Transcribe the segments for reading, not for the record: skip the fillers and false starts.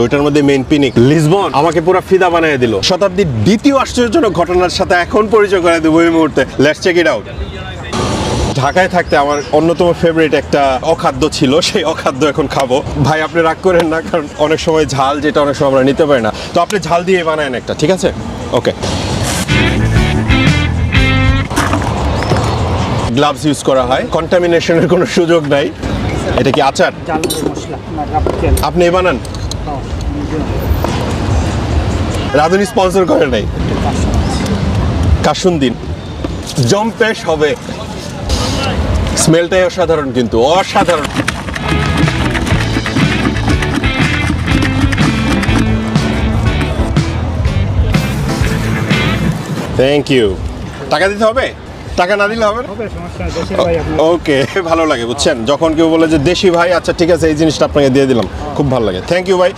ওইটার মধ্যে main পিনিক Lisbon আমাকে পুরো ফিদা বানিয়ে দিল। শতাব্দীর দ্বিতীয় আশ্চর্যজনক ঘটনার সাথে এখন পরিচয় করে দেবো এই মুহূর্তে। Let's check it out. ঢাকায় থাকতে আমার অন্যতম ফেভারিট একটা অখাদ্য ছিল, সেই অখাদ্য এখন খাবো। ভাই আপনি রাগ করেন না, কারণ অনেক সময় ঝাল যেটা অনেক সময় আমরা নিতে পারি না, তো আপনি ঝাল দিয়ে বানায়েন একটা, ঠিক আছে? ওকে। গ্লাভস ইউজ করা হয়, কন্টামিনেশনের কোনো সুযোগ নাই। এটা কি আচার? আপনি বানান? রাধুনি স্পন্সর করে নাই। কাসুন্দিন জম্পেশ হবে। স্মেলটাই অসাধারণ, কিন্তু অসাধারণ। Thank you. টাকা দিতে হবে? টাকা না দিলে হবে না? ওকে, ভালো লাগে বুঝছেন, যখন কেউ বলে যে দেশি ভাই, আচ্ছা ঠিক আছে এই জিনিসটা আপনাকে দিয়ে দিলাম, খুব ভালো লাগে। থ্যাংক ইউ ভাই।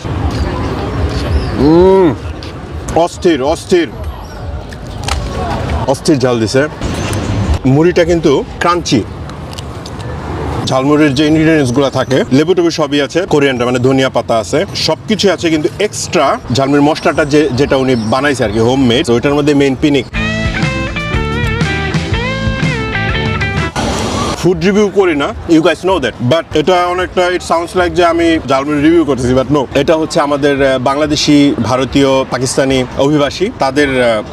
অস্থির অস্থির অস্থির ঝাল দিছে। মুড়িটা কিন্তু ক্রাঞ্চি। ঝালমুড়ির যে ইনগ্রিডিয়েন্টসগুলো থাকে, লেবু টেবু সবই আছে, কোরিয়ান্ডার মানে ধনিয়া পাতা আছে, সবকিছু আছে, কিন্তু এক্সট্রা ঝালমুড়ির মশলাটা যেটা উনি বানাইছে আর কি, হোমমেড, ওইটার মধ্যে মেইন পিনিক। ফুড রিভিউ করি না, you guys know that, but এটা অনেকটা ইট সাউন্ডস লাইক যে আমি ঝালমুড়ি রিভিউ করতেছি, বাট নো, এটা হচ্ছে আমাদের বাংলাদেশি, ভারতীয়, পাকিস্তানি অভিবাসী তাদের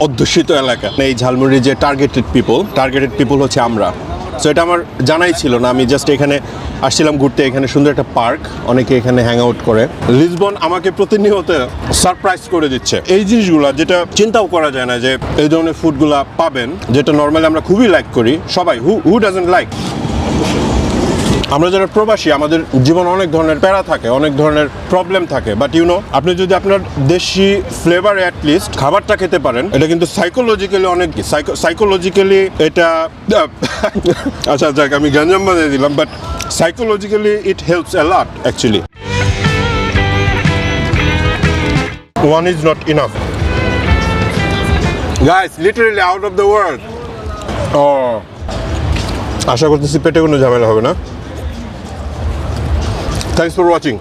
অধ্যুষিত এলাকা। এই ঝালমুড়ির যে টার্গেটেড পিপল হচ্ছে আমরা। সো এটা আমার জানাই ছিল না, আমি জাস্ট এখানে আসছিলাম ঘুরতে। এখানে সুন্দর একটা পার্ক, অনেকে এখানে হ্যাং আউট করে। লিসবন আমাকে প্রতিনিয়ত সারপ্রাইজ করে দিচ্ছে। এই জিনিসগুলো যেটা চিন্তাও করা যায় না যে এই ধরনের ফুডগুলা পাবেন, যেটা নর্মালি আমরা খুবই লাইক করি সবাই। Who doesn't like? আমরা যারা প্রবাসী, আমাদের জীবন অনেক ধরনের প্যারা থাকে, অনেক ধরনের প্রবলেম থাকে, বাট ইউ নো, আপনি যদি আপনার দেশি ফ্লেভার অ্যাটলিস্ট খাবারটা খেতে পারেন, এটা কিন্তু সাইকোলজিক্যালি অনেক, সাইকোলজিক্যালি এটা আচ্ছা যাক, আমি গঞ্জাম বানিয়ে দিলাম, but psychologically it helps a lot actually. One is not enough. Guys, literally out of the world. আশা করতেছি পেটে কোনো ঝামেলা হবে না। Thanks for watching.